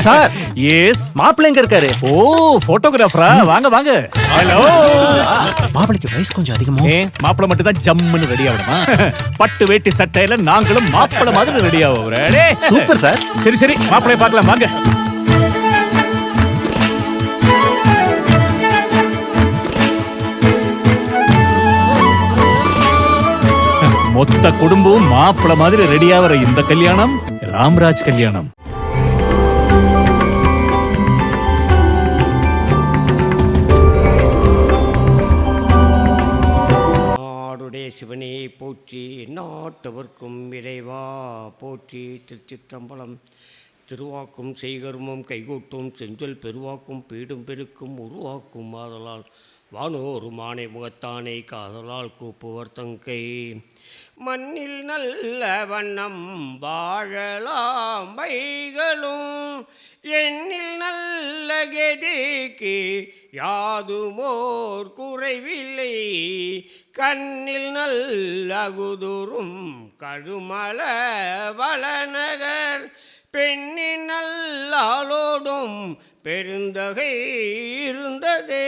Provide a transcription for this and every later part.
Sir, S. மாப்பிள்ளை எங்க இருக்காரு? ஓ, போட்டோகிராஃபரா? வாங்க வாங்க. ஹலோ. மாப்பிளைக்கு வயசு கொஞ்சம் அதிகமோ? மாப்பிளை மட்டும் தான் ஜம்முன்னு ரெடி ஆகணுமா? பட்டு வேட்டி சட்டையில நாங்களும் மாப்பிளை மாதிரி ரெடி ஆகுறோம். Super sir. சரி சரி, மாப்பிளைய பார்க்கலாம் வாங்க. மொத்த குடும்பம் மாப்பிளை மாதிரி ரெடி ஆகிற இந்த கல்யாணம் ராம்ராஜ் கல்யாணம். நாடுடைய சிவனே போற்றி, நாட்டவர்க்கும் இறைவா போற்றி. திருச்சிற்றம்பலம். திருவாக்கும் செய்கருமம் கைகூட்டும் செஞ்சொல் பெருவாக்கும் பீடும் பெருக்கும் உருவாக்கும் ஆதலால் வானோரு மானை முகத்தானை காதலால் கூப்புவர் தங்கை. மண்ணில் நல்ல வண்ணம் வாழலாம் வைகளும் எண்ணில் நல்ல கதிக்கு யாதுமோர் குறைவில்லை. கண்ணில் நல்ல குதுரும் கழுமல வளநகர் பெண்ணின் நல்லாளோடும் பெருந்தகை இருந்ததே.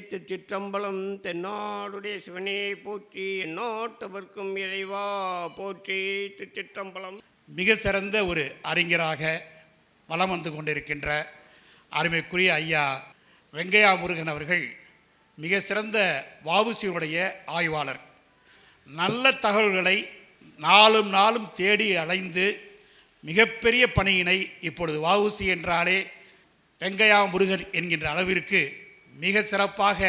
திருச்சிற்றம்பலம். தென்னாடுடைய சிவனே போற்றி, எந்நாட்டவர்க்கும் இறைவா போற்றி. திருச்சிற்றம்பலம். மிக சிறந்த ஒரு அறிஞராக வலம் வந்து கொண்டிருக்கின்ற அருமைக்குரிய ஐயா வெங்கையா முருகன் அவர்கள் மிக சிறந்த வஉசியுடைய ஆய்வாளர். நல்ல தகவல்களை நாளும் நாளும் தேடி அலைந்து மிகப்பெரிய பணியினை இப்பொழுது வஉசி என்றாலே வெங்கையா முருகன் என்கின்ற அளவிற்கு மிக சிறப்பாக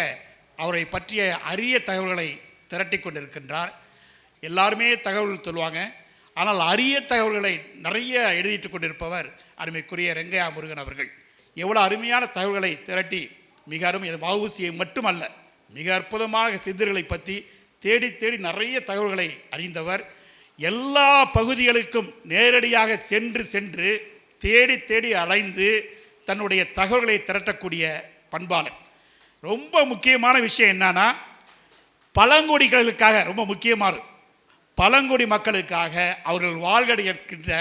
அவரை பற்றிய அரிய தகவல்களை திரட்டி கொண்டிருக்கின்றார். எல்லாருமே தகவல்கள் சொல்லுவாங்க, ஆனால் அரிய தகவல்களை நிறைய எழுதிட்டு கொண்டிருப்பவர் அருமைக்குரிய வெங்கையா முருகன் அவர்கள். எவ்வளோ அருமையான தகவல்களை திரட்டி மிக அருமை வஉசியை மட்டுமல்ல, மிக அற்புதமாக சித்தர்களை பற்றி தேடி தேடி நிறைய தகவல்களை அறிந்தவர். எல்லா பகுதிகளுக்கும் நேரடியாக சென்று தேடி தேடி அலைந்து தன்னுடைய தகவல்களை திரட்டக்கூடிய பண்பாளர். ரொம்ப முக்கியமான விஷயம் என்னன்னா, பழங்குடிகளுக்காக ரொம்ப முக்கியமான பழங்குடி மக்களுக்காக அவர்கள் வாழ்கின்ற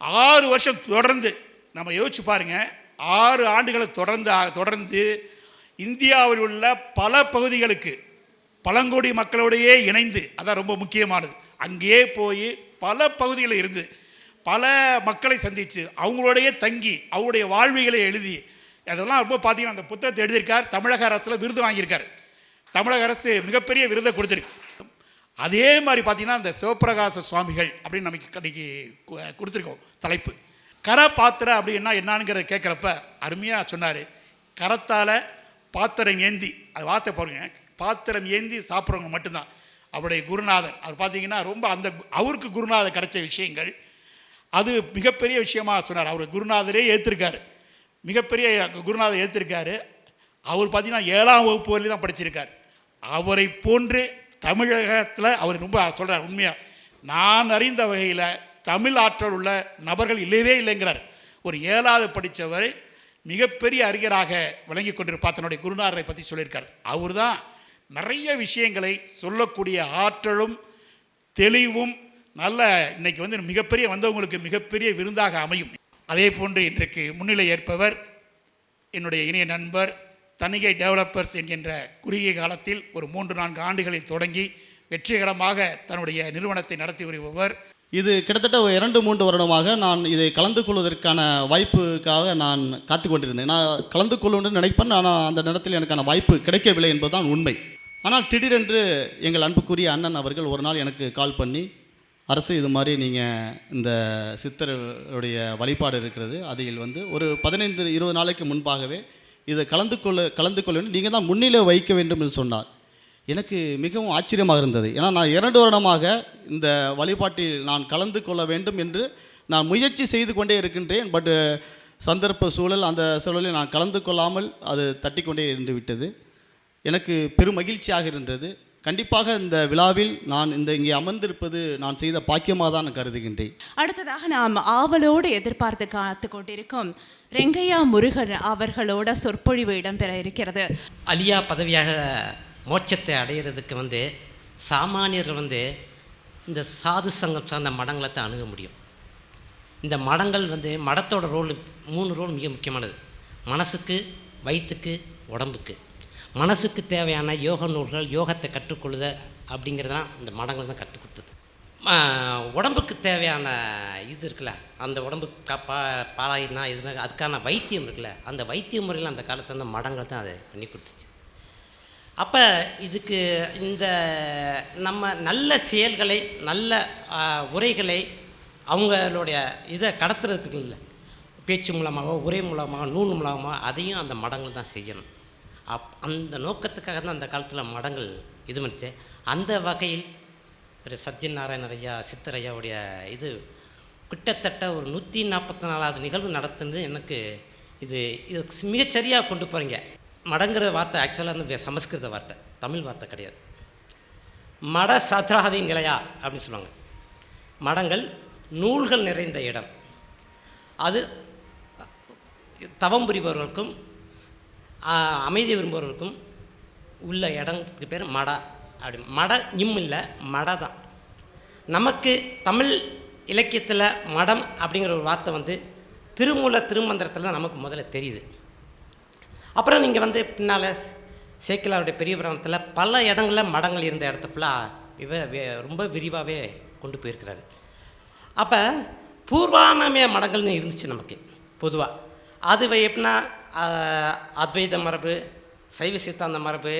6 வருஷம் தொடர்ந்து, நம்ம யோசிச்சு பாருங்க, 6 ஆண்டுகளை தொடர்ந்து இந்தியாவில் உள்ள பல பகுதிகளுக்கு பழங்குடி மக்களோடையே இணைந்து, அதான் ரொம்ப முக்கியமானது. அங்கேயே போய் பல பகுதிகளில் இருந்து பல மக்களை சந்தித்து அவங்களோடையே தங்கி அவங்களுடைய வாழ்விகளை எழுதி அதெல்லாம் ரொம்ப பார்த்தீங்கன்னா அந்த புத்தகத்தை எழுதியிருக்கார். தமிழக அரசில் விருது வாங்கியிருக்கார். தமிழக அரசு மிகப்பெரிய விருதை கொடுத்துருக்கு. அதே மாதிரி பார்த்தீங்கன்னா இந்த சிவபிரகாச சுவாமிகள் அப்படின்னு நமக்கு அன்றைக்கி கொடுத்துருக்கோம் தலைப்பு. கர பாத்திர அப்படின்னா என்னான்ங்கிறத கேட்குறப்ப அருமையாக சொன்னார். கரத்தால் பாத்திரம் ஏந்தி, அது வார்த்தை பாருங்க, பாத்திரம் ஏந்தி சாப்பிட்றவங்க மட்டும்தான் அவருடைய குருநாதர். அவர் பார்த்தீங்கன்னா ரொம்ப அந்த அவருக்கு குருநாதர் கிடைச்ச விஷயங்கள் அது மிகப்பெரிய விஷயமாக சொன்னார். அவர் குருநாதரே ஏற்றிருக்காரு, மிகப்பெரிய குருநாதர் ஏற்றிருக்காரு. அவர் பார்த்தீங்கன்னா 7ஆம் வகுப்பு வரையிலும் தான் படிச்சிருக்கார். அவரை போன்று தமிழகத்தில் அவர் ரொம்ப சொல்கிறார், உண்மையாக நான் அறிந்த வகையில் தமிழ் ஆற்றல் உள்ள நபர்கள் இல்லவே இல்லைங்கிறார். ஒரு 7ஆவது படித்தவர் மிகப்பெரிய அறிஞராக விளங்கி கொண்டிருப்பார். தன்னுடைய குருநாதரை பற்றி சொல்லியிருக்கார். அவர் தான் நிறைய விஷயங்களை சொல்லக்கூடிய ஆற்றலும் தெளிவும் நல்ல இன்னைக்கு வந்து மிகப்பெரிய வந்தவங்களுக்கு மிகப்பெரிய விருந்தாக அமையும். அதே போன்று இன்றைக்கு முன்னிலை ஏற்பவர் என்னுடைய இணைய நண்பர் தணிகை டெவலப்பர்ஸ் என்கின்ற குறுகிய காலத்தில் ஒரு 3-4 ஆண்டுகளில் தொடங்கி வெற்றிகரமாக தன்னுடைய நிறுவனத்தை நடத்தி வருபவர். இது கிட்டத்தட்ட 2-3 வருடமாக நான் இதை கலந்து கொள்வதற்கான வாய்ப்புக்காக நான் காத்து கொண்டிருந்தேன். நான் கலந்து கொள்ளணும்னு நினைப்பேன், ஆனால் அந்த நேரத்தில் எனக்கான வாய்ப்பு கிடைக்கவில்லை என்பதுதான் உண்மை. ஆனால் திடீரென்று எங்கள் அன்புக்குரிய அண்ணன் அவர்கள் ஒரு நாள் எனக்கு கால் பண்ணி, அரசு இது மாதிரி நீங்கள் இந்த சித்தருடைய வழிபாடு இருக்கிறது, அதில் வந்து ஒரு 15-20 நாளைக்கு முன்பாகவே இதை கலந்து கொள்ள வேண்டும், நீங்கள் தான் முன்னிலை வைக்க வேண்டும் என்று சொன்னார். எனக்கு மிகவும் ஆச்சரியமாக இருந்தது. ஏன்னா நான் 2 வருடமாக இந்த வழிபாட்டில் நான் கலந்து கொள்ள வேண்டும் என்று நான் முயற்சி செய்து கொண்டே இருக்கின்றேன். பட் சந்தர்ப்ப சூழல், அந்த சூழலில் நான் கலந்து கொள்ளாமல் அது தட்டி கொண்டே இருந்து விட்டது. எனக்கு பெரும் மகிழ்ச்சியாக இருந்தது. கண்டிப்பாக இந்த விழாவில் நான் இங்கே அமர்ந்திருப்பது நான் செய்த பாக்கியமாக தான் நான் கருதுகின்றேன். அடுத்ததாக நாம் ஆவலோடு எதிர்பார்த்து காத்து கொண்டிருக்கும் வெங்கையா முருகன் அவர்களோட சொற்பொழிவு இடம்பெற இருக்கிறது. அலியா பதவியாக மோட்சத்தை அடையிறதுக்கு சாமானியர்கள் இந்த சாது சங்கம் சார்ந்த மடங்களை தான் அணுக முடியும். இந்த மடங்கள் வந்து மடத்தோட ரோல் 3 ரோல் மிக முக்கியமானது. மனசுக்கு, வயிற்றுக்கு, உடம்புக்கு. மனசுக்கு தேவையான யோக நூல்கள், யோகத்தை கற்றுக்கொள்ளுத அப்படிங்கிறதான் இந்த மடங்கள் தான் கற்றுக் கொடுத்தது. உடம்புக்கு தேவையான இது இருக்குல்ல, அந்த உடம்பு பாலாயினா இது அதுக்கான வைத்தியம் இருக்குல்ல, அந்த வைத்திய முறையில் அந்த காலத்தில் அந்த மடங்கள் தான் அதை பண்ணி கொடுத்துச்சு. அப்போ இதுக்கு இந்த நம்ம நல்ல செயல்களை, நல்ல உரைகளை அவங்களுடைய இதை கடத்துறதுக்கு இல்லை, பேச்சு மூலமாக, உரை மூலமாக, நூல் மூலமாக, அதையும் அந்த மடங்கள் தான் செய்யணும். அந்த நோக்கத்துக்காக தான் அந்த காலத்தில் மடங்கள் இது பண்ணிச்சு. அந்த வகையில் ஒரு சத்யநாராயண ஐயா, சித்தர் ஐயாவுடைய இது கிட்டத்தட்ட ஒரு 144வது நிகழ்வு நடத்துனது எனக்கு இது மிகச்சரியாக கொண்டு போகிறீங்க. மடங்கிற வார்த்தை ஆக்சுவலாக வந்து சமஸ்கிருத வார்த்தை, தமிழ் வார்த்தை கிடையாது. மட சத்ராதி நிலையா அப்படின்னு சொல்லுவாங்க. மடங்கள் நூல்கள் நிறைந்த இடம். அது தவம் புரிபவர்களுக்கும் அமைதி விரும்புபவர்களுக்கும் உள்ள இடத்துக்கு பேர் மட. அப்படி மட இல்லை, மட தான். நமக்கு தமிழ் இலக்கியத்தில் மடம் அப்படிங்கிற ஒரு வார்த்தை வந்து திருமந்திரத்தில் தான் நமக்கு முதல்ல தெரியுது. அப்புறம் நீங்கள் வந்து பின்னால் சேக்கிலாருடைய பெரிய புராணத்தில் பல இடங்களில் மடங்கள் இருந்த இடத்த ஃபுல்லாக ரொம்ப விரிவாகவே கொண்டு போயிருக்கிறாரு. அப்போ பூர்வானமய மடங்கள்னு இருந்துச்சு நமக்கு பொதுவாக. அது எப்படின்னா அத்வைத மரபு, சைவ சித்தாந்த மரபு,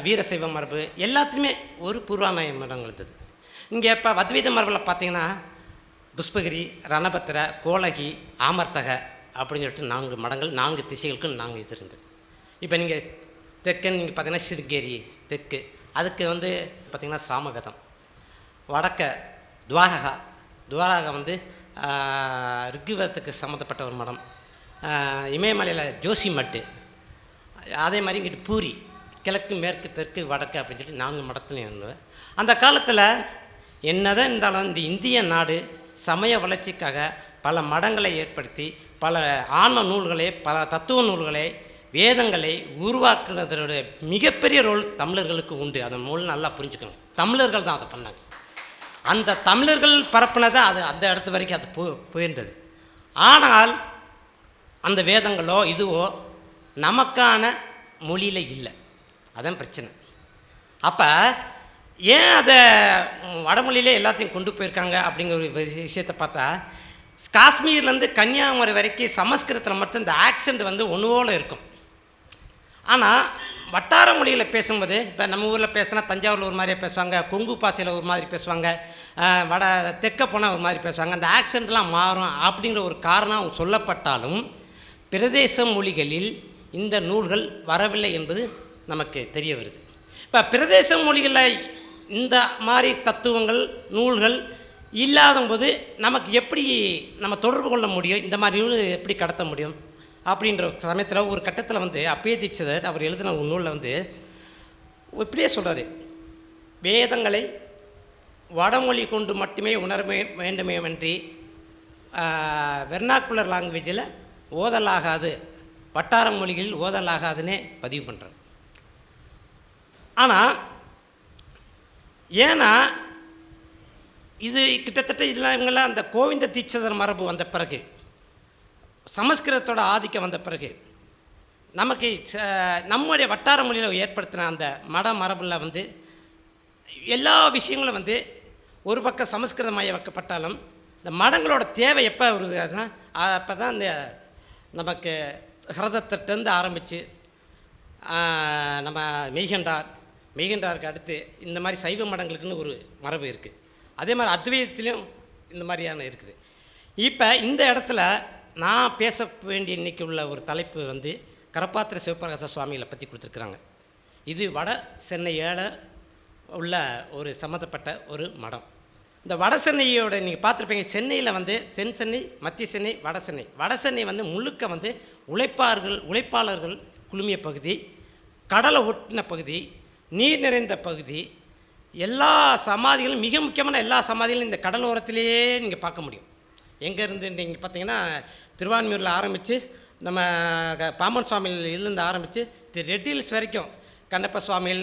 வீரசைவ மரபு எல்லாத்துலேயுமே ஒரு பூர்வானமய மடங்கள் இருந்தது. இங்கே இப்போ அத்வைத மரபில் பார்த்தீங்கன்னா புஷ்பகிரி, ரணபத்திர, கோலகி, ஆமர்த்தக அப்படின்னு சொல்லிட்டு 4 மடங்கள் 4 திசைகளுக்கும் நாங்கள் இது இருந்தது. இப்போ நீங்கள் தெற்குன்னு நீங்கள் பார்த்தீங்கன்னா சிறுகேரி தெற்கு, அதுக்கு வந்து பார்த்திங்கன்னா சாமவேதம். வடக்க துவாரகா வந்து ரிக்குவேதத்துக்கு சம்மந்தப்பட்ட ஒரு மடம். இமயமலையில் ஜோசிமட்டு. அதே மாதிரி இங்கிட்டு பூரி, கிழக்கு, மேற்கு, தெற்கு, வடக்கு அப்படின்னு சொல்லிட்டு 4 மடத்துலையும் இருந்தது. அந்த காலத்தில் என்னதான் இருந்தாலும் இந்த இந்திய நாடு சமய வளர்ச்சிக்காக பல மடங்களை ஏற்படுத்தி பல ஆன்ம நூல்களை, பல தத்துவ நூல்களை, வேதங்களை உருவாக்குனதோட மிகப்பெரிய ரோல் தமிழர்களுக்கு உண்டு. அந்த நூல் நல்லா புரிஞ்சுக்கணும். தமிழர்கள் தான் அதை பண்ணாங்க. அந்த தமிழர்கள் பரப்புனதை அது அந்த இடத்து வரைக்கும் அது போயிருந்தது. ஆனால் அந்த வேதங்களோ இதுவோ நமக்கான மொழியில் இல்லை. அதான் பிரச்சனை. அப்போ ஏன் அதை வடமொழியிலே எல்லாத்தையும் கொண்டு போயிருக்காங்க அப்படிங்கிற ஒரு விஷயத்தை பார்த்தா, காஷ்மீர்லேருந்து கன்னியாகுமரி வரைக்கும் சமஸ்கிருதத்தில் மட்டும் இந்த ஆக்சென்ட் வந்து ஒன்றுவோல இருக்கும். ஆனால் வட்டார மொழியில் பேசும்போது, இப்போ நம்ம ஊரில் பேசுனா தஞ்சாவூரில் ஒரு மாதிரியே பேசுவாங்க, கொங்கு பாசையில் ஒரு மாதிரி பேசுவாங்க, தெற்க போனால் ஒரு மாதிரி பேசுவாங்க, அந்த ஆக்சென்ட்லாம் மாறும் அப்படிங்கிற ஒரு காரணம் சொல்லப்பட்டாலும் பிரதேச மொழிகளில் இந்த நூல்கள் வரவில்லை என்பது நமக்கு தெரிய வருது. இப்போ பிரதேச மொழிகளில் இந்த மாதிரி தத்துவங்கள், நூல்கள் இல்லாதபோது நமக்கு எப்படி நம்ம தொடர்பு கொள்ள முடியும், இந்த மாதிரி நூல் எப்படி கடத்த முடியும் அப்படின்ற சமயத்தில் ஒரு கட்டத்தில் வந்து அப்பே தீட்சிதர் அவர் எழுதின ஒரு நூலில் வந்து இப்படியே சொல்கிறார், வேதங்களை வடமொழி கொண்டு மட்டுமே உணர வேண்டுமேன்றி வெர்னாக்குலர் லாங்குவேஜில் ஓதலாகாது, வட்டார மொழிகளில் ஓதலாகாதுன்னே பதிவு பண்ணுறார். ஆனால் ஏன்னா இது கிட்டத்தட்ட இதெல்லாம் இவங்கெல்லாம் அந்த கோவிந்த தீட்சிதர் மரபு வந்த பிறகு, சமஸ்கிருதத்தோட ஆதிக்கம் வந்த பிறகு, நமக்கு நம்முடைய வட்டார மொழியில் ஏற்படுத்தின அந்த மட மரபில் வந்து எல்லா விஷயங்களும் வந்து ஒரு பக்கம் சமஸ்கிருதமயமாக்கப்பட்டாலும் இந்த மடங்களோட தேவை எப்போ வருதுன்னா அப்போ தான் இந்த நமக்கு ஹிரதத்திட்டேருந்து ஆரம்பித்து நம்ம மெய்கண்டாருக்கு அடுத்து இந்த மாதிரி சைவ மடங்களுக்குன்னு ஒரு மரபு இருக்குது. அதே மாதிரி அத்வைதத்திலையும் இந்த மாதிரியான இருக்குது. இப்போ இந்த இடத்துல நான் பேச வேண்டிய இன்றைக்கி உள்ள ஒரு தலைப்பு வந்து கரப்பாத்திர சிவபிரகாச சுவாமிகளை பற்றி கொடுத்துருக்குறாங்க. இது வட சென்னையில் உள்ள ஒரு சம்மந்தப்பட்ட ஒரு மடம். இந்த வட சென்னையோட நீங்கள் பார்த்துருப்பீங்க, சென்னையில் வந்து தென் சென்னை, மத்திய சென்னை, வட சென்னை. வட சென்னை வந்து முழுக்க வந்து உழைப்பாளர்கள் குழுமிய பகுதி, கடலை ஒட்டின பகுதி, நீர் நிறைந்த பகுதி. எல்லா சமாதிகளும், மிக முக்கியமான எல்லா சமாதிகளும் இந்த கடலோரத்திலேயே நீங்கள் பார்க்க முடியும். எங்கேருந்து நீங்கள் பார்த்தீங்கன்னா திருவான்மியூரில் ஆரம்பித்து நம்ம பாம்பன் சுவாமிகள் இருந்து ஆரம்பித்து திரு ரெட் ஹில்ஸ் வரைக்கும் கண்ணப்ப சுவாமிகள்,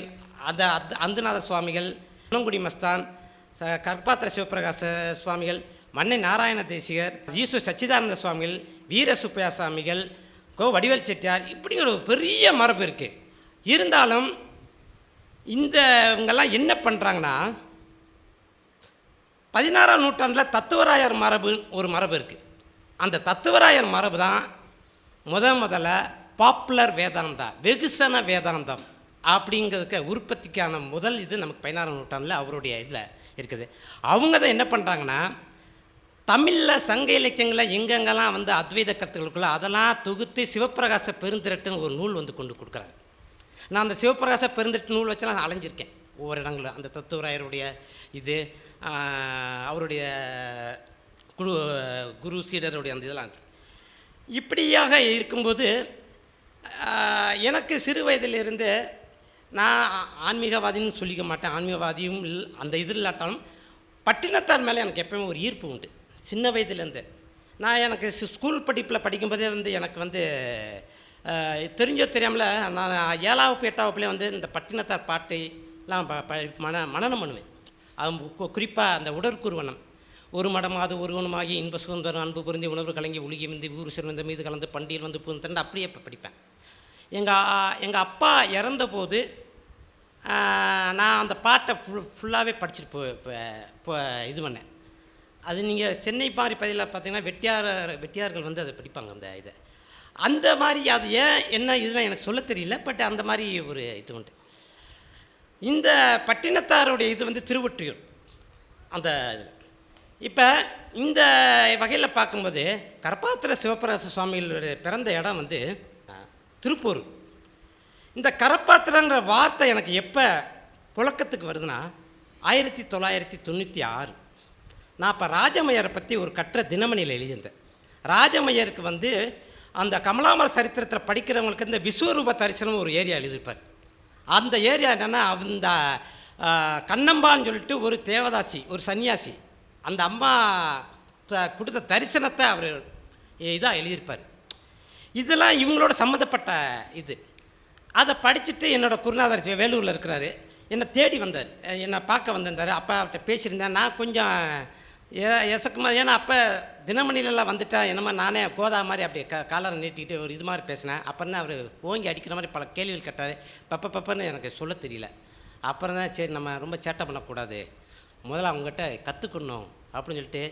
அந்தநாத சுவாமிகள், குணங்குடி மஸ்தான், கற்பாத்திர சிவபிரகாச சுவாமிகள் மன்னை நாராயண தேசிகர், ஈசு சச்சிதானந்த சுவாமிகள், வீர சுப்பையா சுவாமிகள், கோ வடிவேல் செட்டியார், இப்படி ஒரு பெரிய மரபு இருக்குது. இருந்தாலும் இந்த இவங்கெல்லாம் என்ன பண்ணுறாங்கன்னா, 16ஆம் நூற்றாண்டில் தத்துவராயர் மரபு ஒரு மரபு இருக்குது. அந்த தத்துவராயர் மரபு தான் முதல்ல பாப்புலர் வேதாந்தா, வெகுசன வேதாந்தம் அப்படிங்கிறதுக்கு உற்பத்திக்கான முதல் இது நமக்கு 16ஆம் நூற்றாண்டில் அவருடைய இதில் இருக்குது. அவங்க தான் என்ன பண்ணுறாங்கன்னா, தமிழில் சங்க இலக்கியங்களில் எங்கெங்கெல்லாம் வந்து அத்வைத கருத்துக்களுக்குள்ள அதெல்லாம் தொகுத்து சிவப்பிரகாச பெருந்திரட்டுன்னு ஒரு நூல் வந்து கொண்டு கொடுக்குறாங்க. நான் அந்த சிவப்பிரகாச பெருந்திரட்டு நூல் வச்சு நான் அலைஞ்சிருக்கேன் ஒவ்வொரு இடங்களில். அந்த தத்துவராயருடைய இது, அவருடைய குரு சீடருடைய அந்த இதெல்லாம் இப்படியாக இருக்கும்போது எனக்கு சிறு வயதிலிருந்து நான் ஆன்மீகவாதின்னு சொல்லிக்க மாட்டேன், ஆன்மீகவாதியும் அந்த இது இல்லாட்டாலும் பட்டினத்தார் மேலே எனக்கு எப்பவுமே ஒரு ஈர்ப்பு உண்டு. சின்ன வயதுலேருந்து நான் எனக்கு ஸ்கூல் படிப்பில் படிக்கும்போதே வந்து எனக்கு வந்து தெரிஞ்சோ தெரியாமல் நான் 7வது 8வது வந்து இந்த பட்டினத்தார் பாட்டைலாம் மனனம் பண்ணுவேன். அது குறிப்பாக அந்த உடற்கூறுவனம், ஒரு மடமாது ஒருவனுமாகி இன்ப சுதந்திரம் அன்பு பொருந்தி உணர்வு கலங்கி ஒழுகி வந்து ஊர் சிறந்த மீது கலந்து பண்டிகையில் வந்து பூந்தண்டு அப்படியே படிப்பேன். எங்கள் அப்பா இறந்தபோது நான் அந்த பாட்டை ஃபுல்லாகவே படிச்சுட்டு இது பண்ணேன். அது நீங்கள் சென்னை மாதிரி பதிவில் பார்த்தீங்கன்னா வெட்டியார்கள் வந்து அதை படிப்பாங்க அந்த இதை. அந்த மாதிரி அது ஏன் என்ன இதெல்லாம் எனக்கு சொல்ல தெரியல, பட் அந்த மாதிரி ஒரு இது உண்டு. இந்த பட்டினத்தாருடைய இது வந்து திருவொற்றியூர் அந்த இதில். இப்போ இந்த வகையில் பார்க்கும்போது கரப்பாத்திர சிவப்பிரகாச சுவாமிகளுடைய பிறந்த இடம் வந்து திருப்பூர். இந்த கரப்பாத்திரங்கிற வார்த்தை எனக்கு எப்போ புழக்கத்துக்கு வருதுன்னா 1996. நான் இப்போ ராஜமையரை பற்றி ஒரு கட்டுரை தினமணியில் எழுதியிருந்தேன். ராஜமையருக்கு வந்து அந்த கமலாமர சரித்திரத்தில் படிக்கிறவங்களுக்கு இந்த விஸ்வரூப தரிசனம் ஒரு ஏரியா எழுதியிருப்பார். அந்த ஏரியா என்னென்னா, அந்த கண்ணம்பான்னு சொல்லிட்டு ஒரு தேவதாசி, ஒரு சன்னியாசி, அந்த அம்மா கொடுத்த தரிசனத்தை அவர் இதாக எழுதியிருப்பார். இதெல்லாம் இவங்களோட சம்மந்தப்பட்ட இது. அதை படிச்சுட்டு என்னோடய குருநாதர் வேலூரில் இருக்கிறாரு, என்னை தேடி வந்தார், என்னை பார்க்க வந்திருந்தார். அப்போ அவர்கிட்ட பேசியிருந்தேன். நான் கொஞ்சம் எசக்குமா, ஏன்னா அப்போ தினமணிலெல்லாம் வந்துட்டா என்னமா நானே கோதா மாதிரி அப்படியே காலரை நீட்டிக்கிட்டு ஒரு இது மாதிரி பேசினேன். அப்புறம் தான் அவர் ஓங்கி அடிக்கிற மாதிரி பல கேள்விகள் கேட்டார். பப்பன்னு எனக்கு சொல்ல தெரியல. அப்புறம் தான் சரி நம்ம ரொம்ப சேட்டை பண்ணக்கூடாது, முதல்ல அவங்ககிட்ட கற்றுக்கணும் அப்படின்னு சொல்லிட்டு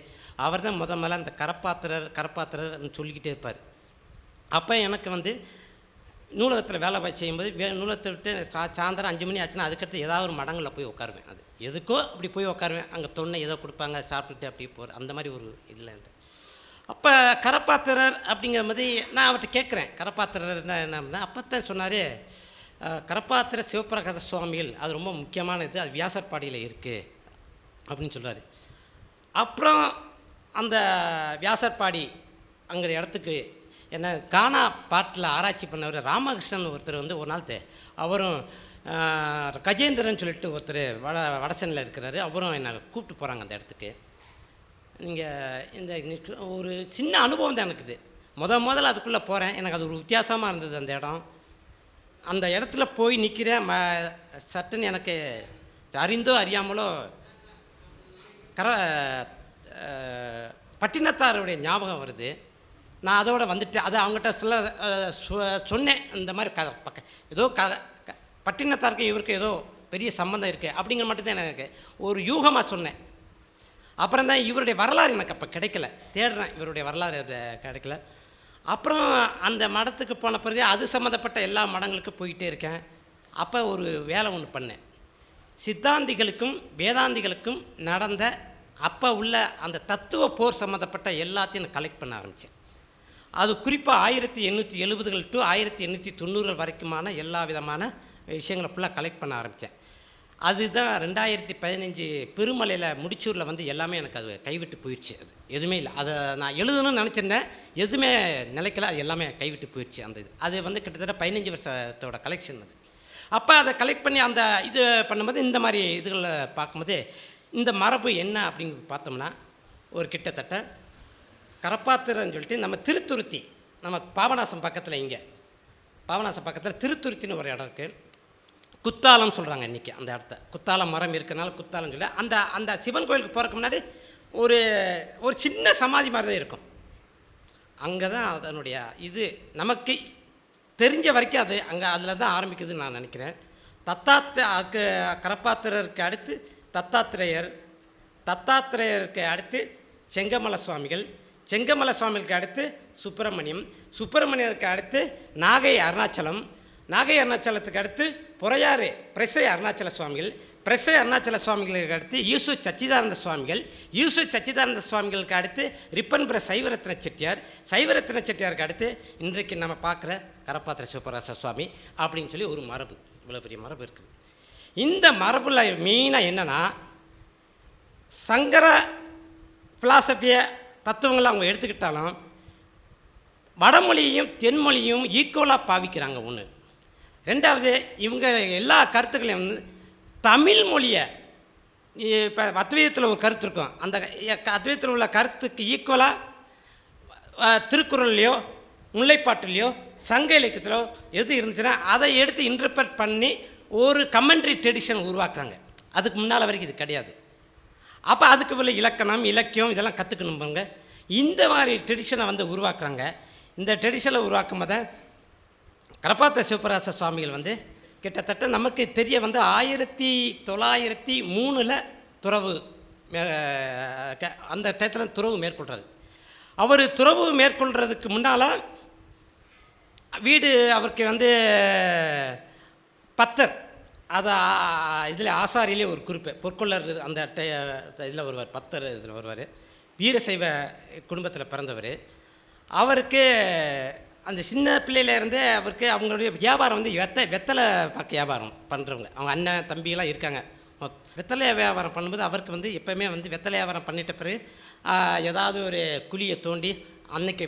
அவர் தான் முதல்ல அந்த கரப்பாத்திரர்னு சொல்லிக்கிட்டே இருப்பார். அப்போ எனக்கு வந்து நூலகத்தில் வேலை செய்யும்போது நூலகத்தை விட்டு சாயந்தரம் 5 மணி ஆச்சுன்னா அதுக்கடுத்து ஏதாவது ஒரு மடங்களில் போய் உட்காருவேன். அது எதுக்கோ அப்படி போய் உட்காருவேன். அங்கே தொன்னை ஏதோ கொடுப்பாங்க, சாப்பிட்டுட்டு அப்படியே போகிற அந்த மாதிரி ஒரு இதில் இருந்து. அப்போ கரப்பாத்திரர் அப்படிங்கிற மாதிரி நான் அவர்கிட்ட கேட்குறேன், கரப்பாத்திரர் என்ன. அப்போ தான் சொன்னார், கரப்பாத்திர சிவப்பிரகாச சுவாமிகள் அது ரொம்ப முக்கியமான இது, அது வியாசர்பாடியில் இருக்குது அப்படின்னு சொல்கிறார். அப்புறம் அந்த வியாசர்பாடி அங்கிற இடத்துக்கு என்ன கானா பாட்டில் ஆராய்ச்சி பண்ணவர் ராமகிருஷ்ணன் ஒருத்தர் வந்து ஒரு நாள் அவரும் கஜேந்திரன் சொல்லிட்டு ஒருத்தர் வடசென்னையில் இருக்கிறாரு, அவரும் என்னை கூப்பிட்டு போகிறாங்க அந்த இடத்துக்கு. நீங்கள் இந்த ஒரு சின்ன அனுபவம் தான் எனக்கு இது. முதல்ல அதுக்குள்ளே போகிறேன், எனக்கு அது ஒரு வித்தியாசமாக இருந்தது அந்த இடம். அந்த இடத்துல போய் நிற்கிறேன், சட்டுன்னு எனக்கு அறிந்தோ அறியாமலோ பட்டினத்தாருடைய ஞாபகம் வருது. நான் அதோடு வந்துட்டு அதை அவங்ககிட்ட சொன்னேன், இந்த மாதிரி ஏதோ பட்டினத்தாருக்கு இவருக்கு ஏதோ பெரிய சம்மந்தம் இருக்குது அப்படிங்கிற மட்டும்தான் எனக்கு ஒரு யூகமாக சொன்னேன். அப்புறம் தான் இவருடைய வரலாறு எனக்கு அப்போ கிடைக்கல, தேடுறேன், இவருடைய வரலாறு கிடைக்கல. அப்புறம் அந்த மடத்துக்கு போன பிறகு அது சம்மந்தப்பட்ட எல்லா மடங்களுக்கும் போயிட்டே இருக்கேன். அப்போ ஒரு வேலை ஒன்று பண்ணேன், சித்தாந்திகளுக்கும் வேதாந்திகளுக்கும் நடந்த அப்போ உள்ள அந்த தத்துவ போர் சம்மந்தப்பட்ட எல்லாத்தையும் நான் கலெக்ட் பண்ண ஆரம்பித்தேன். அது குறிப்பாக 1870கள் டு 1890கள் வரைக்குமான எல்லா விதமான விஷயங்களை ஃபுல்லாக கலெக்ட் பண்ண ஆரம்பித்தேன். அதுதான் 2015 பெருமலையில் முடிச்சூரில் வந்து எல்லாமே எனக்கு அது கைவிட்டு போயிடுச்சு. அது எதுவுமே இல்லை. அதை நான் எழுதணும்னு நினச்சிருந்தேன், எதுவுமே நிலைக்கல, அது எல்லாமே கைவிட்டு போயிடுச்சு. அந்த இது அது வந்து கிட்டத்தட்ட 15 வருஷத்தோட கலெக்ஷன் அது. அப்போ அதை கலெக்ட் பண்ணி அந்த இது பண்ணும்போது இந்த மாதிரி இதுகளை பார்க்கும்போது இந்த மரபு என்ன அப்படின்னு பார்த்தோம்னா, ஒரு கிட்டத்தட்ட கரப்பாத்திரன்னு சொல்லிட்டு நம்ம திருத்துருத்தி, நம்ம பாபநாசம் பக்கத்தில், இங்கே பாபநாசம் பக்கத்தில் திருத்துருத்தின்னு ஒரு இடம் இருக்குது. குத்தாலம் சொல்கிறாங்க இன்றைக்கி அந்த இடத்த. குத்தாலம் மரம் இருக்கிறனால குத்தாலம் சொல்லி அந்த சிவன் கோயிலுக்கு போகிறதுக்கு முன்னாடி ஒரு ஒரு சின்ன சமாதி மாதிரி தான் இருக்கும். அங்கே தான் அதனுடைய இது நமக்கு தெரிஞ்ச வரைக்கும் அது அங்கே அதில் தான் ஆரம்பிக்குதுன்னு நான் நினைக்கிறேன். கரப்பாத்திரருக்கு அடுத்து தத்தாத்திரேயருக்கு அடுத்து செங்கமல சுவாமிகள், செங்கமல சுவாமிகளுக்கு அடுத்து சுப்பிரமணியருக்கு அடுத்து நாகை அருணாச்சலத்துக்கு அடுத்து பொறையாறு பிரசை அருணாச்சல சுவாமிகள், பிரசை அருணாச்சல சுவாமிகளுக்கு அடுத்து ஈசு சச்சிதானந்த சுவாமிகளுக்கு அடுத்து ரிப்பன்புர சைவரத்ன செட்டியாருக்கு அடுத்து இன்றைக்கு நம்ம பார்க்குற கரப்பாத்திர சிவபிரகாச சுவாமி அப்படின்னு சொல்லி ஒரு மரபு, இவ்வளோ பெரிய மரபு இருக்குது. இந்த மரபுல மெயினாக என்னென்னா, சங்கர ஃபிலாசபியை தத்துவங்களை அவங்க எடுத்துக்கிட்டாலும் வடமொழியையும் தென்மொழியும் ஈக்குவலாக பாவிக்கிறாங்க. ஒன்று. ரெண்டாவது, இவங்க எல்லா கருத்துக்களையும் வந்து தமிழ் மொழியை, இப்போ அத்வைதத்தில் ஒரு கருத்து இருக்கும், அந்த அத்வைதத்தில் உள்ள கருத்துக்கு ஈக்குவலாக திருக்குறள்லையோ முல்லைப்பாட்டுலையோ சங்க இலக்கியத்திலோ எது இருந்துச்சுன்னா அதை எடுத்து இன்டர்பிரட் பண்ணி ஒரு கமெண்ட்ரி ட்ரெடிஷன் உருவாக்குறாங்க. அதுக்கு முன்னால் வரைக்கும் இது கிடையாது. அப்போ அதுக்கு உள்ள இலக்கணம் இலக்கியம் இதெல்லாம் கற்றுக்கணும்பாங்க. இந்த மாதிரி ட்ரெடிஷனை வந்து உருவாக்குறாங்க. இந்த ட்ரெடிஷனை உருவாக்கும் போது கரப்பாத்திர சிவபிரகாச சுவாமிகள் வந்து கிட்டத்தட்ட நமக்கு தெரிய வந்து 1903 துறவு, அந்த டயத்தில் துறவு மேற்கொள்கிறாரு. அவர் துறவு மேற்கொள்கிறதுக்கு முன்னால் வீடு அவருக்கு வந்து பத்தர், அதை இதில் ஆசாரியிலே ஒரு குறிப்பு, பொற்கொள்ளர் அந்த இதில் வருவார், பத்தர் இதில் வருவார். வீரசைவ குடும்பத்தில் பிறந்தவர். அவருக்கு அந்த சின்ன பிள்ளையிலேருந்தே அவருக்கு அவங்களுடைய வியாபாரம் வந்து வெத்தலை பாக்கு வியாபாரம் பண்ணுறவங்க. அவங்க அண்ணன் தம்பியெல்லாம் இருக்காங்க. வெத்தலை வியாபாரம் பண்ணும்போது அவருக்கு வந்து எப்போவுமே வந்து வெத்தலை வியாபாரம் பண்ணிட்ட பிறகு ஏதாவது ஒரு குழியை தோண்டி அன்னைக்கு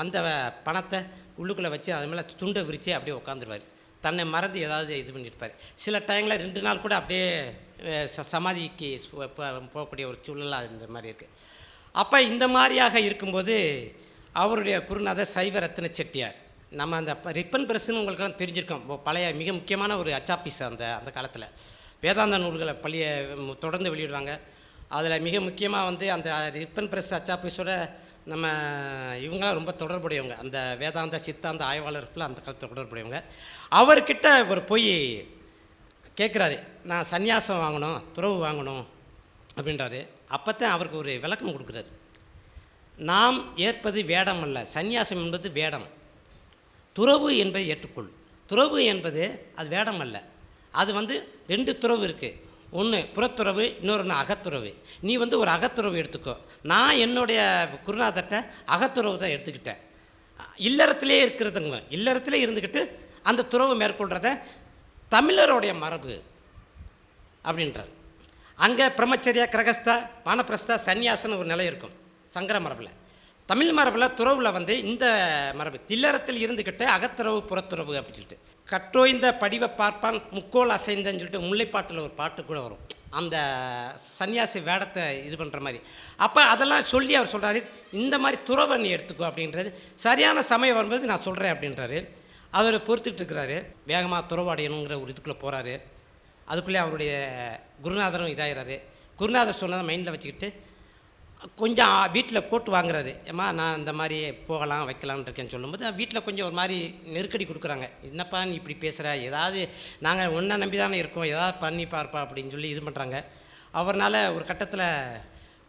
வந்த பணத்தை உள்ளுக்குள்ளே வச்சு அது மேலே துண்டை விரித்து அப்படியே உட்காந்துருவார். தன்னை மறந்து ஏதாவது இது பண்ணியிருப்பார். சில டைமில் 2 நாள் கூட அப்படியே சமாதிக்கு போகக்கூடிய ஒரு சூழலாக இந்த மாதிரி இருக்குது. அப்போ இந்த மாதிரியாக இருக்கும்போது அவருடைய குருநாதர் சைவரத்ன செட்டியார், நம்ம அந்த ரிப்பன் பிரஸ்ன்னு உங்களுக்கெல்லாம் தெரிஞ்சிருக்கோம், பழைய மிக முக்கியமான ஒரு அச்சாப்பீஸ். அந்த காலத்தில் வேதாந்த நூல்களை தொடர்ந்து வெளியிடுவாங்க. அதில் மிக முக்கியமாக வந்து அந்த ரிப்பன் பிரஸ் அச்சாப்பீஸோட நம்ம இவங்களாம் ரொம்ப தொடர்புடையவங்க. அந்த வேதாந்த சித்தாந்த ஆய்வாளர்கள் அந்த காலத்தில் தொடர்புடையவங்க. அவர்கிட்ட ஒரு போய் கேட்குறாரு, நான் சன்னியாசம் வாங்கணும், துறவு வாங்கணும் அப்படின்றாரு. அப்போ தான் அவருக்கு ஒரு விளக்கம் கொடுக்குறாரு. நாம் ஏற்பது வேடம் அல்ல, சந்நியாசம் என்பது வேடம், துறவு என்பதை ஏற்றுக்கொள். துறவு என்பது அது வேடம் அல்ல. அது வந்து 2 துறவு இருக்குது, ஒன்று புறத்துறவு, இன்னொன்று அகத்துறவு. நீ வந்து ஒரு அகத்துறவு எடுத்துக்கோ. நான் என்னுடைய குருநாதர்கிட்ட அகத்துறவு தான் எடுத்துக்கிட்டேன். இல்லறத்திலே இருக்கிறதுங்க, இல்லறத்திலே இருந்துக்கிட்டு அந்த துறவு மேற்கொள்கிறத தமிழருடைய மரபு அப்படின்றார். அங்கே பிரம்மச்சரியா, கிரகஸ்தா, வானப்பிரஸ்தா, சன்னியாசன்னு ஒரு நிலை இருக்கும் சங்கர மரபில். தமிழ் மரபில் துறவில் வந்து இந்த மரபு இல்லறத்தில் இருந்துக்கிட்டு அகத்துறவு புறத்துறவு அப்படின்னு சொல்லிட்டு, கற்றோய்ந்த படிவை பார்ப்பான் முக்கோல் அசைந்தன்னு சொல்லிட்டு முல்லைப்பாட்டில் ஒரு பாட்டு கூட வரும், அந்த சன்னியாசி வேடத்தை இது பண்ணுற மாதிரி. அப்போ அதெல்லாம் சொல்லி அவர் சொல்கிறாரு, இந்த மாதிரி துறவை நீ எடுத்துக்கோ அப்படின்றது. சரியான சமயம் வரும்போது நான் சொல்கிறேன் அப்படின்றாரு. அவர் பொறுத்துக்கிட்டு இருக்கிறாரு. வேகமாக துறவு அடையணுங்கிற ஒரு இதுக்குள்ளே போகிறாரு. அதுக்குள்ளே அவருடைய குருநாதரும் இதாகிறாரு. குருநாதர் சொன்னதை மைண்டில் வச்சுக்கிட்டு கொஞ்சம் வீட்டில் போட்டு வாங்குறாரு. ஏம்மா நான் இந்த மாதிரி போகலாம் வைக்கலான்னு இருக்கேன்னு சொல்லும்போது வீட்டில் கொஞ்சம் ஒரு மாதிரி நெருக்கடி கொடுக்குறாங்க. என்னப்பா நீ இப்படி பேசுகிற, ஏதாவது நாங்கள் ஒன்றை நம்பி தானே இருக்கோம், ஏதாவது பண்ணி பார்ப்பா அப்படின்னு சொல்லி இது பண்ணுறாங்க. அவர்னால் ஒரு கட்டத்தில்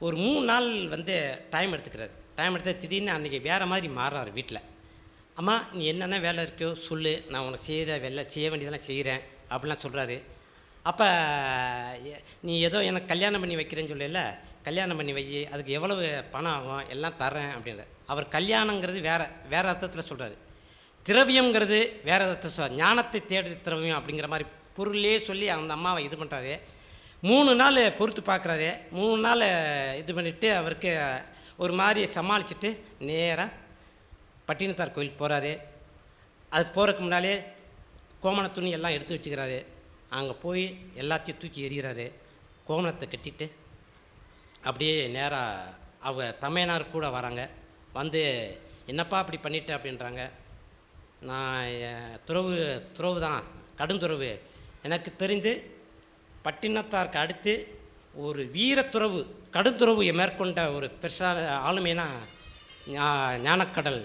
ஒரு 3 நாள் வந்து டைம் எடுத்துக்கிறாரு. டைம் எடுத்து திடீர்னு அன்றைக்கி வேறு மாதிரி மாறுறாரு வீட்டில். அம்மா நீ என்னென்ன வேலை இருக்கோ சொல்லு, நான் உனக்கு செய்ய வேண்டியதெல்லாம் செய்கிறேன் அப்படிலாம் சொல்கிறாரு. அப்போ நீ ஏதோ எனக்கு கல்யாணம் பண்ணி வைக்கிறேன்னு சொல்லல, கல்யாணம் பண்ணி வை, அதுக்கு எவ்வளவு பணம் ஆகும் எல்லாம் தரேன் அப்படின்ற. அவர் கல்யாணங்கிறது வேறு அர்த்தத்தில் சொல்கிறாரு, திரவியங்கிறது வேறு அர்த்தத்தில் சொல்கிறார். ஞானத்தை தேடி திரவியம் அப்படிங்கிற மாதிரி பொருளே சொல்லி அந்த அம்மாவை இது பண்ணுறாரு. 3 நாள் பொறுத்து பார்க்குறாரு. 3 நாள் இது பண்ணிவிட்டு அவருக்கு ஒரு மாதிரி சமாளிச்சுட்டு நேராக பட்டினத்தார் கோயிலுக்கு போகிறாரு. அது போகிறதுக்கு முன்னாலே கோமண துணி எல்லாம் எடுத்து வச்சுக்கிறாரு. அங்கே போய் எல்லாத்தையும் தூக்கி எறிகிறாரு. கோமணத்தை கட்டிட்டு அப்படியே நேராக அவங்க தமையனார் கூட வராங்க. வந்து என்னப்பா அப்படி பண்ணிட்ட அப்படின்றாங்க. நான் துறவு தான், கடுந்துறவு. எனக்கு தெரிந்து பட்டினத்தாருக்கு அடுத்து ஒரு வீரத்துறவு கடுந்துறவு மேற்கொண்ட ஒரு பெருசான ஆளுமைனா ஞானக்கடல்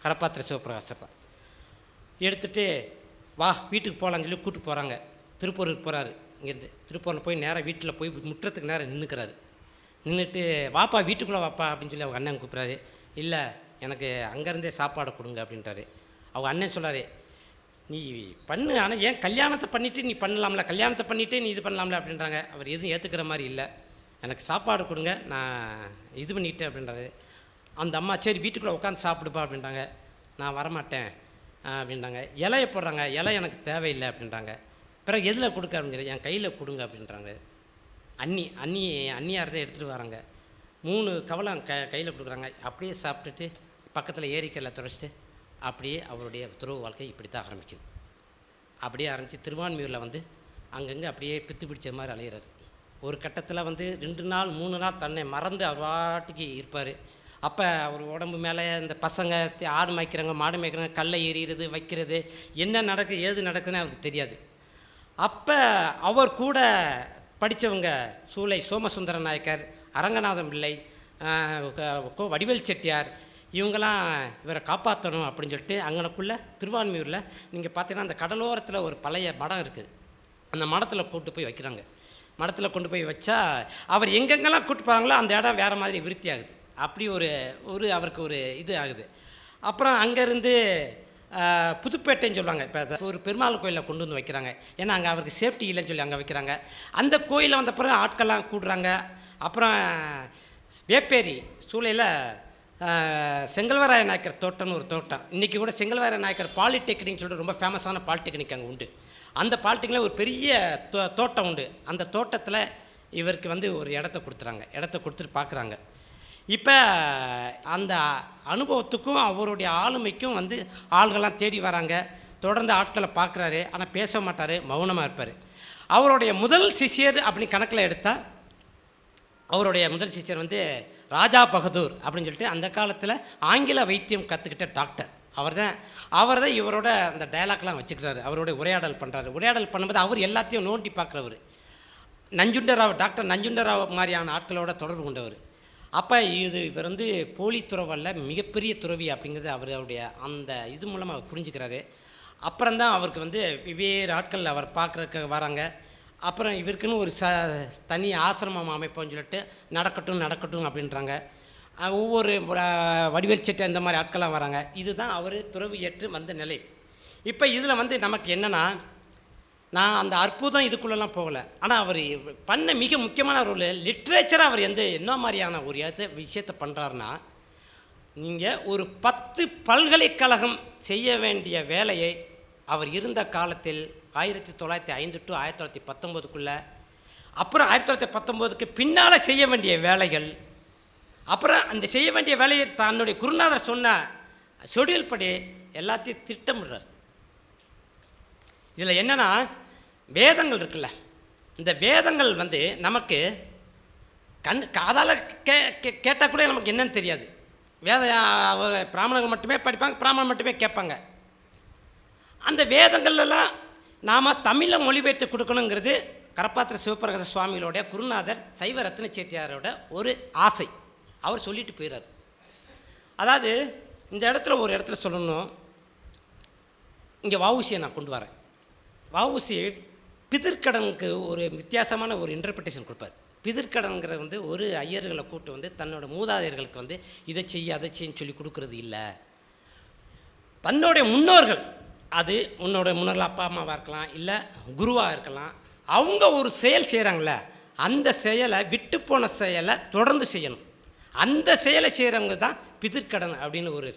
கரப்பாத்திர சிவபிரகாசர் தான். எடுத்துகிட்டு வா வீட்டுக்கு போகலான்னு சொல்லி கூப்பிட்டு போகிறாங்க. திருப்பூருக்கு போகிறாரு. இங்கேருந்து திருப்பூரில் போய் நேராக வீட்டில் போய் முற்றத்துக்கு நேரம் நின்றுக்கிறாரு. நின்றுட்டு வாப்பா வீட்டுக்குள்ளே வாப்பா அப்படின்னு சொல்லி அவங்க அண்ணன் கூப்பிட்றாரு. இல்லை எனக்கு அங்கேருந்தே சாப்பாடு கொடுங்க அப்படின்றாரு. அவங்க அண்ணன் சொல்கிறாரு, நீ பண்ணு, ஆனால் ஏன் கல்யாணத்தை பண்ணிவிட்டு நீ பண்ணலாம்ல, கல்யாணத்தை பண்ணிவிட்டு நீ இது பண்ணலாம்ல அப்படின்றாங்க. அவர் எதுவும் ஏற்றுக்கிற மாதிரி இல்லை. எனக்கு சாப்பாடு கொடுங்க, நான் இது பண்ணிட்டேன் அப்படின்றாரு. அந்த அம்மா சரி வீட்டுக்குள்ளே உட்காந்து சாப்பிடுப்பா அப்படின்றாங்க. நான் வரமாட்டேன் அப்படின்றாங்க. இலையை போடுறாங்க. இலை எனக்கு தேவையில்லை அப்படின்றாங்க. பிறகு எதில் கொடுக்க அப்படின்னு சொல்லி என் கையில் கொடுங்க அப்படின்றாங்க. அண்ணியார் தான் எடுத்துகிட்டு வராங்க. 3 கவலம் கையில் கொடுக்குறாங்க. அப்படியே சாப்பிட்டுட்டு பக்கத்தில் ஏரிக்கல்ல துடைச்சிட்டு அப்படியே அவருடைய துறவு வாழ்க்கை இப்படி தான் ஆரம்பிக்குது. அப்படியே ஆரம்பித்து திருவான்மியூரில் வந்து அங்கங்கே அப்படியே பித்து பிடிச்ச மாதிரி அலையிறாரு. ஒரு கட்டத்தில் வந்து 2 நாள் 3 நாள் தன்னை மறந்து அவர் வாட்டிக்கு இருப்பார். அப்போ அவர் உடம்பு மேலே இந்த பசங்க ஆடு மேய்க்கிறாங்க, மாடு மேய்க்கிறாங்க, கல்லை எறிகிறது, வைக்கிறது, என்ன நடக்குது ஏது நடக்குதுன்னு அவருக்கு தெரியாது. அப்போ அவர் கூட படித்தவங்க சூளை சோமசுந்தர நாயக்கர், அரங்கநாதம் பிள்ளை, வடிவேல் செட்டியார், இவங்கெல்லாம் இவரை காப்பாற்றணும் அப்படின்னு சொல்லிட்டு அங்கனக்குள்ளே திருவான்மியூரில் நீங்கள் பார்த்தீங்கன்னா அந்த கடலோரத்தில் ஒரு பழைய மடம் இருக்குது. அந்த மடத்தில் கூப்பிட்டு போய் வைக்கிறாங்க. மடத்தில் கொண்டு போய் வச்சா அவர் எங்கெங்கெல்லாம் கூப்பிட்டு போகிறாங்களோ அந்த இடம் வேறு மாதிரி விருத்தி ஆகுது. அப்படி ஒரு அவருக்கு ஒரு இது ஆகுது. அப்புறம் அங்கேருந்து புதுப்பேட்டைன்னு சொல்லுவாங்க. இப்போ ஒரு பெருமாள் கோயிலில் கொண்டு வந்து வைக்கிறாங்க. ஏன்னா அங்கே அவருக்கு சேஃப்டி இல்லைன்னு சொல்லி அங்கே வைக்கிறாங்க. அந்த கோயிலில் வந்த பிறகு ஆட்கள்லாம் கூடுறாங்க. அப்புறம் வேப்பேரி சூளையில் செங்கல்வராய நாயக்கர் தோட்டம்னு ஒரு தோட்டம். இன்றைக்கி கூட செங்கல்வராய நாயக்கர் பாலிடெக்னிக்னு சொல்லிட்டு ரொம்ப ஃபேமஸான பாலிடெக்னிக் அங்கே உண்டு. அந்த பாலிடெக்னிக்கில் ஒரு பெரிய தோட்டம் உண்டு. அந்த தோட்டத்தில் இவருக்கு வந்து ஒரு இடத்த கொடுத்துறாங்க. இடத்த கொடுத்துட்டு பார்க்குறாங்க. இப்போ அந்த அனுபவத்துக்கும் அவருடைய ஆளுமைக்கும் வந்து ஆள்கள்லாம் தேடி வராங்க. தொடர்ந்து ஆட்களை பார்க்குறாரு. ஆனால் பேச மாட்டார், மௌனமாக இருப்பார். அவருடைய முதல் சிஷியர் அப்படி கணக்கில் எடுத்தால் அவருடைய முதல் சிஷியர் வந்து ராஜா பகதூர் அப்படின்னு சொல்லிட்டு அந்த காலத்தில் ஆங்கில வைத்தியம் கற்றுக்கிட்ட டாக்டர். அவர் தான் இவரோட அந்த டயலாக்லாம் வச்சுக்கிறாரு. அவரோட உரையாடல் பண்ணுறாரு. உரையாடல் பண்ணும்போது அவர் எல்லாத்தையும் நோண்டி பார்க்குறவர். டாக்டர் நஞ்சுண்டராவ் மாதிரியான ஆட்களோட தொடர்பு கொண்டவர். அப்போ இவர் வந்து போலி துறவல்ல, மிகப்பெரிய துறவி அப்படிங்கிறது அவருடைய அந்த இது மூலமாக அவர் புரிஞ்சுக்கிறாரு. அப்புறம்தான் அவருக்கு வந்து வெவ்வேறு ஆட்கள் அவர் பார்க்குறதுக்கு வராங்க. அப்புறம் இவருக்குன்னு ஒரு தனி ஆசிரமம் அமைப்போன்னு சொல்லிட்டு நடக்கட்டும் அப்படின்றாங்க. ஒவ்வொரு வடிவேல் செட்டியார் இந்த மாதிரி ஆட்கள்லாம் வராங்க. இதுதான் அவர் துறவு ஏற்று வந்த நிலை. இப்போ இதில் வந்து நமக்கு என்னென்னா, நான் அந்த அற்புதம் இதுக்குள்ளெல்லாம் போகலை. ஆனால் அவர் பண்ண மிக முக்கியமான ரோல் லிட்ரேச்சராக அவர் என்ன மாதிரியான ஒரு விஷயத்தை பண்ணுறாருன்னா, நீங்கள் ஒரு 10 பல்கலைக்கழகம் செய்ய வேண்டிய வேலையை அவர் இருந்த காலத்தில் 1905 to 1919 அப்புறம் 1919க்கு பின்னால் செய்ய வேண்டிய வேலைகள், அப்புறம் அந்த செய்ய வேண்டிய வேலையை தன்னுடைய குருநாதர் சொன்ன ஷெடியூல் படி எல்லாத்தையும் திட்டமிடுறார். இதில் என்னென்னா, வேதங்கள் இருக்குல்ல, இந்த வேதங்கள் வந்து நமக்கு காதால் கேட்டால் கூட நமக்கு என்னன்னு தெரியாது. பிராமணர்கள் மட்டுமே படிப்பாங்க, பிராமணன் மட்டுமே கேட்பாங்க. அந்த வேதங்கள்லாம் நாம் தமிழில் மொழிபெயர்த்து கொடுக்கணுங்கிறது கரப்பாத்திர சிவபிரகாச சுவாமிகளுடைய குருநாதர் சைவ ரத்ன செட்டியாரோட ஒரு ஆசை. அவர் சொல்லிட்டு போயிடுறார். அதாவது இந்த இடத்துல ஒரு இடத்துல சொல்லணும், இங்கே வஉசியை நான் கொண்டு வரேன். வஉசி பிதிர்க்கடனுக்கு ஒரு வித்தியாசமான ஒரு இன்டர்பிரிட்டேஷன் கொடுப்பார். பிதிர்க்கடன்கிறது வந்து ஒரு ஐயர்களை கூப்பிட்டு வந்து தன்னோட மூதாதையர்களுக்கு வந்து இதை செய்ய அதை செய்யன்னு சொல்லி கொடுக்கறது இல்லை. தன்னுடைய முன்னோர்கள், அது உன்னோட முன்னோர்கள் அப்பா அம்மாவாக இருக்கலாம், இல்லை குருவாக இருக்கலாம், அவங்க ஒரு செயல் செய்கிறாங்கள, அந்த செயலை விட்டு போன செயலை தொடர்ந்து செய்யணும். அந்த செயலை செய்கிறவங்க தான் பிதிர்க்கடன் அப்படின்னு ஒரு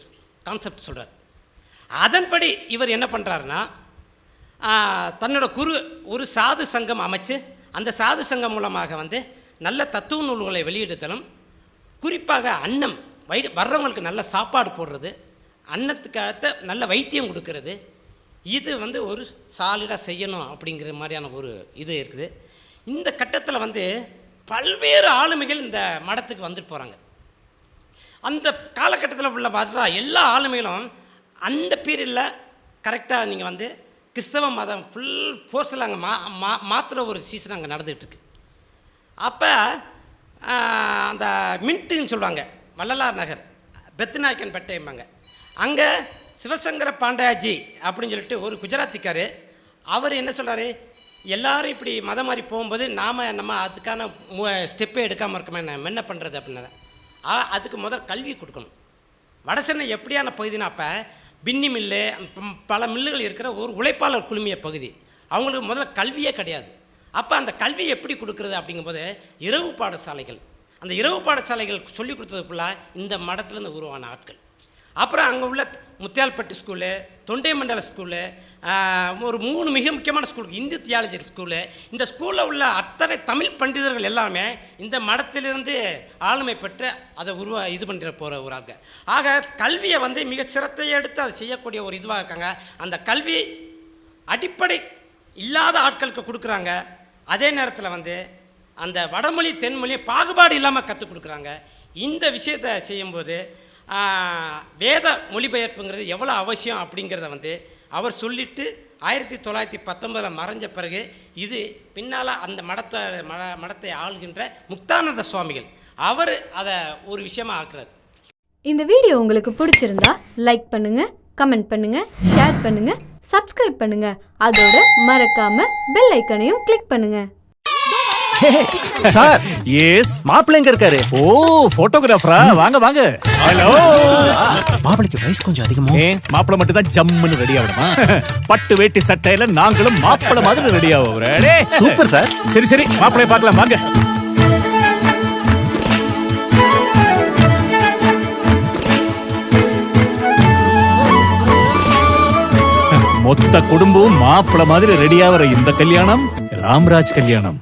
கான்செப்ட் சொல்கிறார். அதன்படி இவர் என்ன பண்ணுறாருன்னா, தன்னோட ஒரு சாது சங்கம் அமைச்சு அந்த சாது சங்கம் மூலமாக வந்து நல்ல தத்துவ நூல்களை வெளியிடுதலும், குறிப்பாக அன்னம் வர்றவங்களுக்கு நல்ல சாப்பாடு போடுறது, அன்னத்துக்கு அடுத்த நல்ல வைத்தியம் கொடுக்கறது, இது வந்து ஒரு சாலிடாக செய்யணும் அப்படிங்கிற மாதிரியான ஒரு இது இருக்குது. இந்த கட்டத்தில் வந்து பல்வேறு ஆளுமைகள் இந்த மடத்துக்கு வந்துட்டு போகிறாங்க. அந்த காலகட்டத்தில் உள்ள வர்ற எல்லா ஆளுமைகளும் அந்த பீரியடில் கரெக்டாக நீங்கள் வந்து கிறிஸ்தவ மதம் ஃபுல் ஃபோர்ஸில் அங்கே மாற்றுற ஒரு சீசன் அங்கே நடந்துகிட்ருக்கு. அப்போ அந்த மின்ட்டுன்னு சொல்லுவாங்க, வள்ளலார் நகர் பெத்நாயக்கன் பட்டேம்பாங்க. அங்கே சிவசங்கர பாண்டியாஜி அப்படின்னு சொல்லிட்டு ஒரு குஜராத்திக்கார். அவர் என்ன சொல்கிறாரு, எல்லாரும் இப்படி மதம் மாதிரி போகும்போது நம்ம அதுக்கான ஸ்டெப்பே எடுக்காமல் இருக்கோமே, நம்ம என்ன பண்ணுறது அப்படின்னால அதுக்கு முதல் கல்வி கொடுக்கணும். வடசென்னை எப்படியான பகுதினா, அப்போ பின்னி மில்லு பல மில்லுகள் இருக்கிற ஒரு உழைப்பாளர் குழுமிய பகுதி. அவங்களுக்கு முதல்ல கல்வியே கிடையாது. அப்போ அந்த கல்வி எப்படி கொடுக்குறது அப்படிங்கும்போது இரவு பாடசாலைகள், அந்த இரவு பாடசாலைகள் சொல்லிக் கொடுத்ததுக்குள்ள இந்த மடத்துலேருந்து உருவான ஆட்கள். அப்புறம் அங்கே உள்ள முத்தியால்பட்டு ஸ்கூலு, தொண்டை மண்டல ஸ்கூலு, ஒரு 3 மிக முக்கியமான ஸ்கூலுக்கு இந்து தியாலஜி ஸ்கூலு. இந்த ஸ்கூலில் உள்ள அத்தனை தமிழ் பண்டிதர்கள் எல்லாமே இந்த மடத்திலிருந்து ஆளுமை பெற்று அதை இது பண்ணுற போகிற ஒரு ஆளுங்க. ஆக கல்வியை வந்து மிக சிரத்தை எடுத்து அதை செய்யக்கூடிய ஒரு இதுவாக இருக்காங்க. அந்த கல்வி அடிப்படை இல்லாத ஆட்களுக்கு கொடுக்குறாங்க. அதே நேரத்தில் வந்து அந்த வடமொழி தென்மொழி பாகுபாடு இல்லாமல் கற்றுக் கொடுக்குறாங்க. இந்த விஷயத்தை செய்யும்போது வேத மொழிபெயர்ப்புங்கிறது எவ்வளோ அவசியம் அப்படிங்கிறத வந்து அவர் சொல்லிவிட்டு 1919 மறைஞ்ச பிறகு இது பின்னால் அந்த மடத்தை ஆளுகின்ற முக்தானந்த சுவாமிகள் அவர் அதை ஒரு விஷயமாக ஆக்குறார். இந்த வீடியோ உங்களுக்கு பிடிச்சிருந்தா லைக் பண்ணுங்க, கமெண்ட் பண்ணுங்க, ஷேர் பண்ணுங்க, சப்ஸ்கிரைப் பண்ணுங்க. அதோட மறக்காம பெல் ஐக்கனையும் கிளிக் பண்ணுங்க. சார் எஸ், மாப்பிள்ளை எங்க இருக்காரு? ஓ போட்டோகிராஃபரா, வாங்க வாங்க. ஹலோ. மாப்பிளைக்கு வயசு கொஞ்சம் அதிகமோ? மாப்பிள மட்டும் தான் ஜம்முன்னு ரெடி ஆகணுமா? பட்டு வேட்டி சட்டையில நாங்களும் மாப்பிள மாதிரி ரெடி ஆகுறோம். Super sir. சரி சரி, மாப்பிளைய பார்க்கலாம் வாங்க. மொத்த குடும்பம் மாப்பிள மாதிரி ரெடி ஆகிற இந்த கல்யாணம் ராம்ராஜ் கல்யாணம்.